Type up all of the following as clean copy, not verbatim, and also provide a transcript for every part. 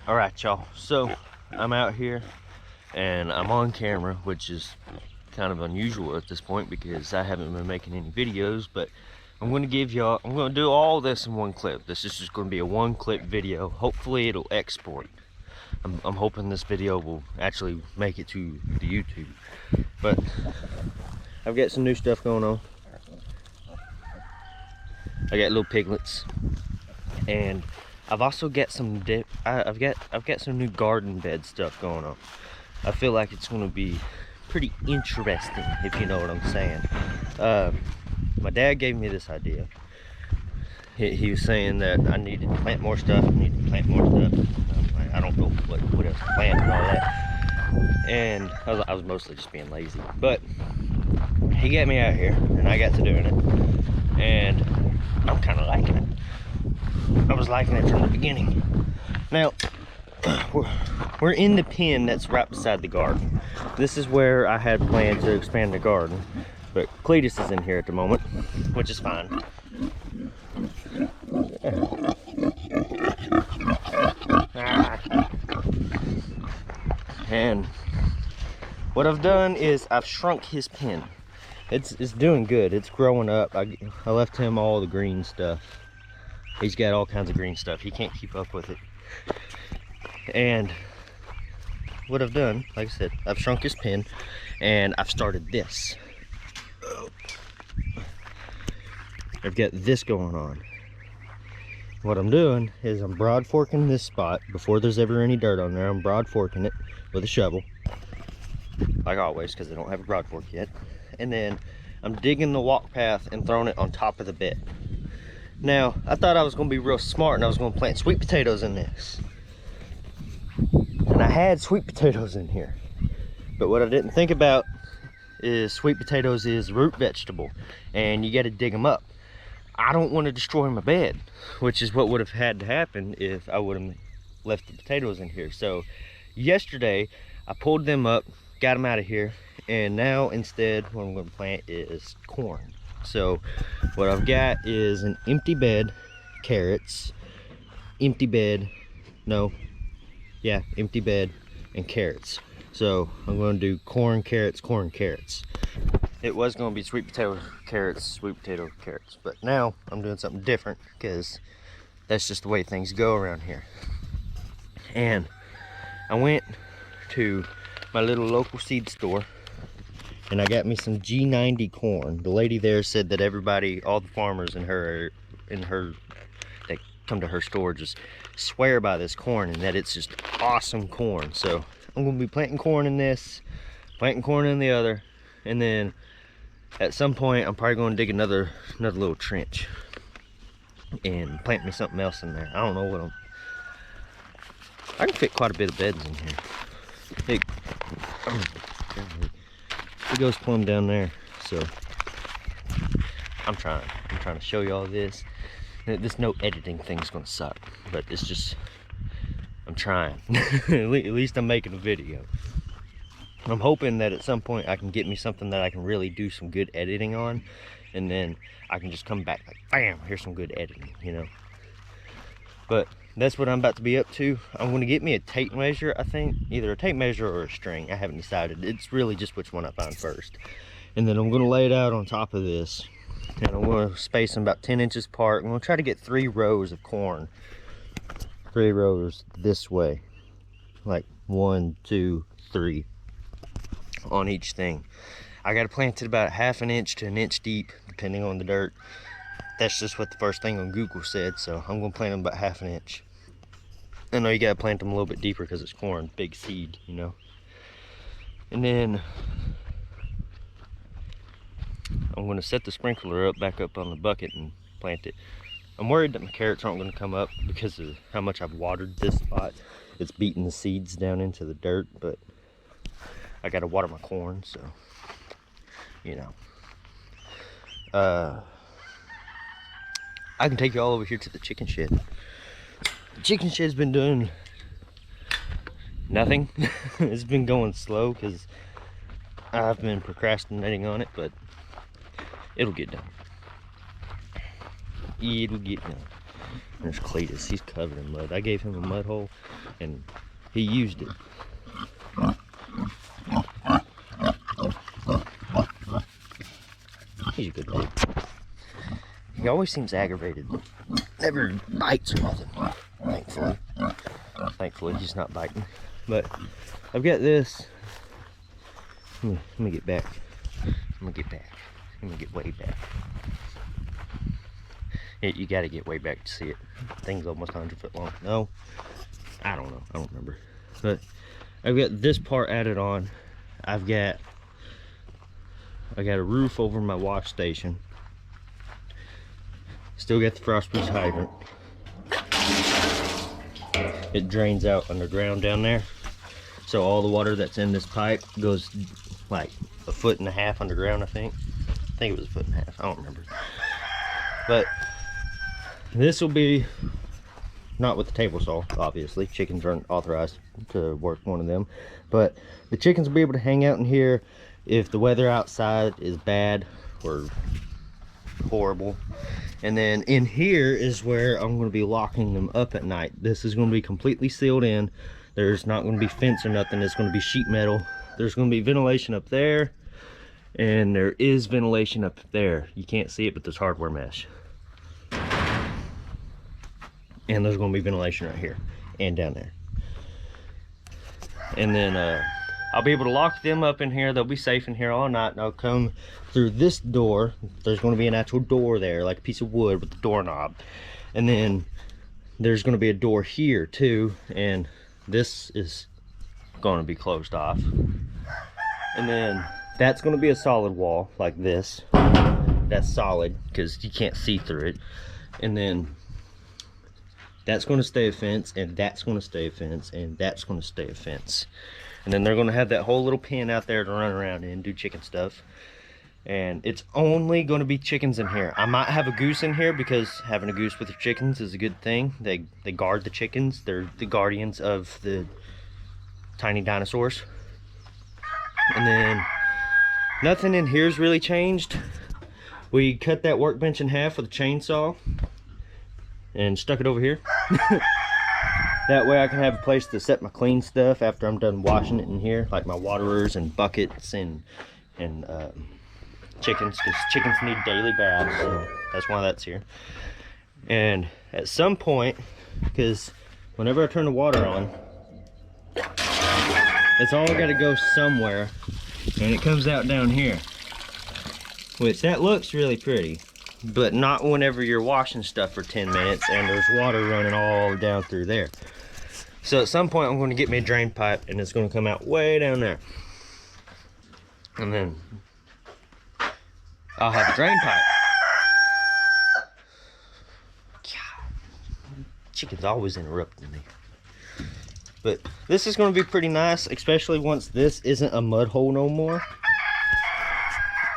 All right, y'all. So I'm out here and I'm on camera, which is kind of unusual at this point because I haven't been making any videos, but I'm going to do all this in one clip. This is just going to be a one clip video. Hopefully it'll export. I'm hoping this video will actually make it to the YouTube. But I've got some new stuff going on. I got little piglets, and I've also got some I've got some new garden bed stuff going on. I feel like it's going to be pretty interesting, if you know what I'm saying. My dad gave me this idea. He was saying that I needed to plant more stuff. I'm like, I don't know what else to plant and all that. And I was mostly just being lazy. But he got me out here, and I got to doing it. And I'm kind of liking it. I was liking it from the beginning. Now, we're in the pen that's right beside the garden. This is where I had planned to expand the garden, but Cletus is in here at the moment, which is fine. And what I've done is I've shrunk his pen. It's doing good. It's growing up. I left him all the green stuff. He's got all kinds of green stuff. He can't keep up with it. And what I've done, like I said, I've shrunk his pen and I've started this. I've got this going on. What I'm doing is I'm broad forking this spot before there's ever any dirt on there. I'm broad forking it with a shovel, like always, because I don't have a broad fork yet. And then I'm digging the walk path and throwing it on top of the bed. Now, I thought I was going to be real smart and I was going to plant sweet potatoes in this. And I had sweet potatoes in here. But what I didn't think about is sweet potatoes is a root vegetable and you got to dig them up. I don't want to destroy my bed, which is what would have had to happen if I would have left the potatoes in here. So yesterday I pulled them up, got them out of here, and now instead what I'm going to plant is corn. So what I've got is an empty bed, carrots, empty bed, empty bed and carrots. So I'm going to do corn, carrots, corn, carrots. It was going to be sweet potato, carrots, sweet potato, carrots, but now I'm doing something different because that's just the way things go around here. And I went to my little local seed store and I got me some G90 corn. The lady there said that everybody, all the farmers that come to her store just swear by this corn and that it's just awesome corn. So I'm going to be planting corn in this, planting corn in the other, and then at some point I'm probably going to dig another little trench and plant me something else in there. I don't know what I can fit quite a bit of beds in here. It goes plumb down there. So I'm trying to show y'all this. This no editing thing's gonna suck, but it's just, I'm trying. At least I'm making a video. I'm hoping that at some point I can get me something that I can really do some good editing on, and then I can just come back like, bam, here's some good editing, you know. But that's what I'm about to be up to. I'm going to get me a tape measure, I think. Either a tape measure or a string. I haven't decided. It's really just which one I find first. And then I'm going to lay it out on top of this. And I'm going to space them about 10 inches apart. I'm going to try to get 3 rows of corn. 3 rows this way. Like 1, 2, 3 on each thing. I got to plant it about 1/2 inch to 1 inch deep, depending on the dirt. That's just what the first thing on Google said, so I'm going to plant them about 1/2 inch. I know you got to plant them a little bit deeper because it's corn, big seed, you know. And then I'm going to set the sprinkler back up on the bucket and plant it. I'm worried that my carrots aren't going to come up because of how much I've watered this spot. It's beating the seeds down into the dirt, but I got to water my corn, so, you know. I can take you all over here to the chicken shed. The chicken shed's been doing nothing. It's been going slow because I've been procrastinating on it, but it'll get done. It'll get done. There's Cletus, he's covered in mud. I gave him a mud hole and he used it. He's a good dude. He always seems aggravated. Never bites or nothing, thankfully. Thankfully, he's not biting. But I've got this. Let me get back. I'm gonna get back. I'm gonna get way back. You gotta get way back to see it. Thing's almost 100 foot long. No, I don't know. I don't remember. But I've got this part added on. I got a roof over my wash station. Still got the frost-proof hydrant. It drains out underground down there. So all the water that's in this pipe goes like 1.5 feet underground, I think. I think it was 1.5 feet. I don't remember. But this will be not with the table saw, obviously. Chickens aren't authorized to work one of them. But the chickens will be able to hang out in here if the weather outside is bad or horrible. And then in here is where I'm going to be locking them up at night. This is going to be completely sealed in. There's not going to be fence or nothing. It's going to be sheet metal. There's going to be ventilation up there, and there is ventilation up there. You can't see it, but there's hardware mesh. And there's going to be ventilation right here and down there. And then I'll be able to lock them up in here. They'll be safe in here all night, and I'll come through this door. There's going to be an actual door there, like a piece of wood with the doorknob. And then there's going to be a door here too, and this is going to be closed off. And then that's going to be a solid wall like this. That's solid because you can't see through it. And then that's going to stay a fence, and that's going to stay a fence, and that's going to stay a fence. And then they're going to have that whole little pen out there to run around in and do chicken stuff. And it's only going to be chickens in here. I might have a goose in here because having a goose with your chickens is a good thing. They guard the chickens. They're the guardians of the tiny dinosaurs. And then nothing in here's really changed. We cut that workbench in half with a chainsaw and stuck it over here. That way I can have a place to set my clean stuff after I'm done washing it in here, like my waterers and buckets and chickens, because chickens need daily baths, so that's why that's here. And at some point, because whenever I turn the water on, it's all got to go somewhere, and it comes out down here, which that looks really pretty, but not whenever you're washing stuff for 10 minutes and there's water running all down through there. So at some point I'm going to get me a drain pipe, and it's going to come out way down there, and then I'll have a drain pipe. God, chicken's always interrupting me. But this is going to be pretty nice, especially once this isn't a mud hole no more.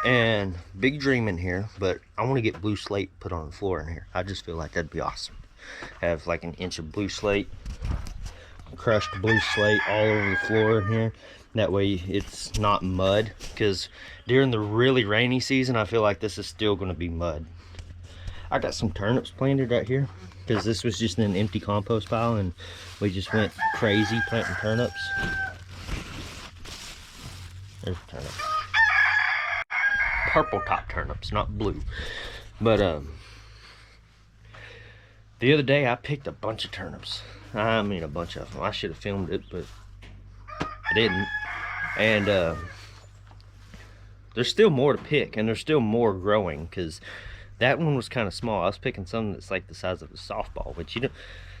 And big dream in here, but I want to get blue slate put on the floor in here. I just feel like that'd be awesome. Have like an inch of blue slate, crushed blue slate all over the floor in here. That way it's not mud, because during the really rainy season I feel like this is still going to be mud. I got some turnips planted right here because this was just an empty compost pile, and we just went crazy planting turnips. There's turnips. Purple top turnips, not blue. But the other day I picked a bunch of turnips. I mean a bunch of them. I should have filmed it, but I didn't. And there's still more to pick, and there's still more growing, because that one was kind of small. I was picking something that's like the size of a softball, which you don't,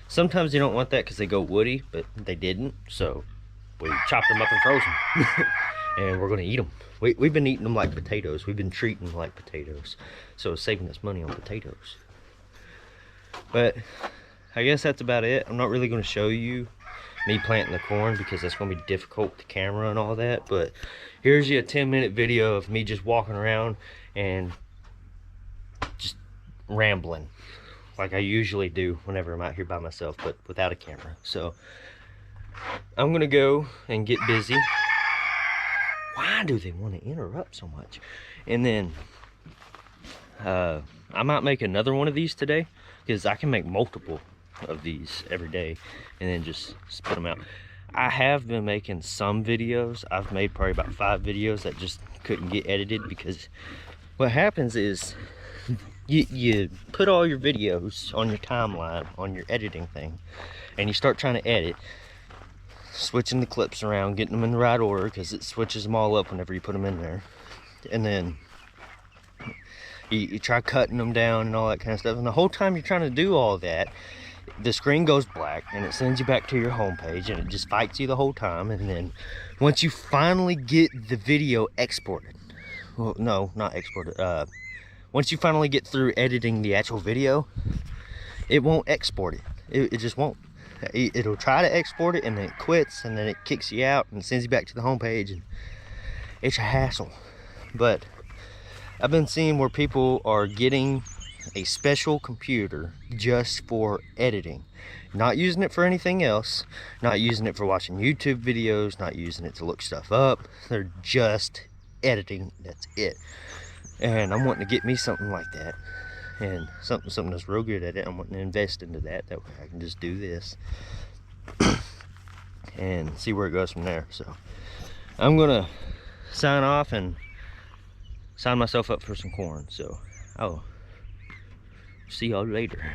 sometimes you don't want that because they go woody, but they didn't, so we chopped them up and froze them. And we're gonna eat them. We've been eating them like potatoes. We've been treating them like potatoes, so it's saving us money on potatoes. But I guess that's about it. I'm not really going to show you me planting the corn because that's going to be difficult with the camera and all that. But here's you a 10-minute video of me just walking around and just rambling like I usually do whenever I'm out here by myself, but without a camera. So I'm going to go and get busy. Why do they want to interrupt so much? And then I might make another one of these today, because I can make multiple of these every day and then just spit them out. I have been making some videos. I've made probably about 5 videos that just couldn't get edited, because what happens is you put all your videos on your timeline, on your editing thing, and you start trying to edit, switching the clips around, getting them in the right order, because it switches them all up whenever you put them in there. And then you try cutting them down and all that kind of stuff, and the whole time you're trying to do all that, the screen goes black and it sends you back to your home page, and it just fights you the whole time. And then once you finally get the video exported, well, no, not exported, once you finally get through editing the actual video, it won't export it. It just won't. It'll try to export it and then it quits, and then it kicks you out and sends you back to the home page, and it's a hassle. But I've been seeing where people are getting a special computer just for editing, not using it for anything else, not using it for watching YouTube videos, not using it to look stuff up. They're just editing, that's it. And I'm wanting to get me something like that, and something that's real good at it. I'm wanting to invest into that way I can just do this and see where it goes from there. So I'm gonna sign off and sign myself up for some corn. So I'll see y'all later.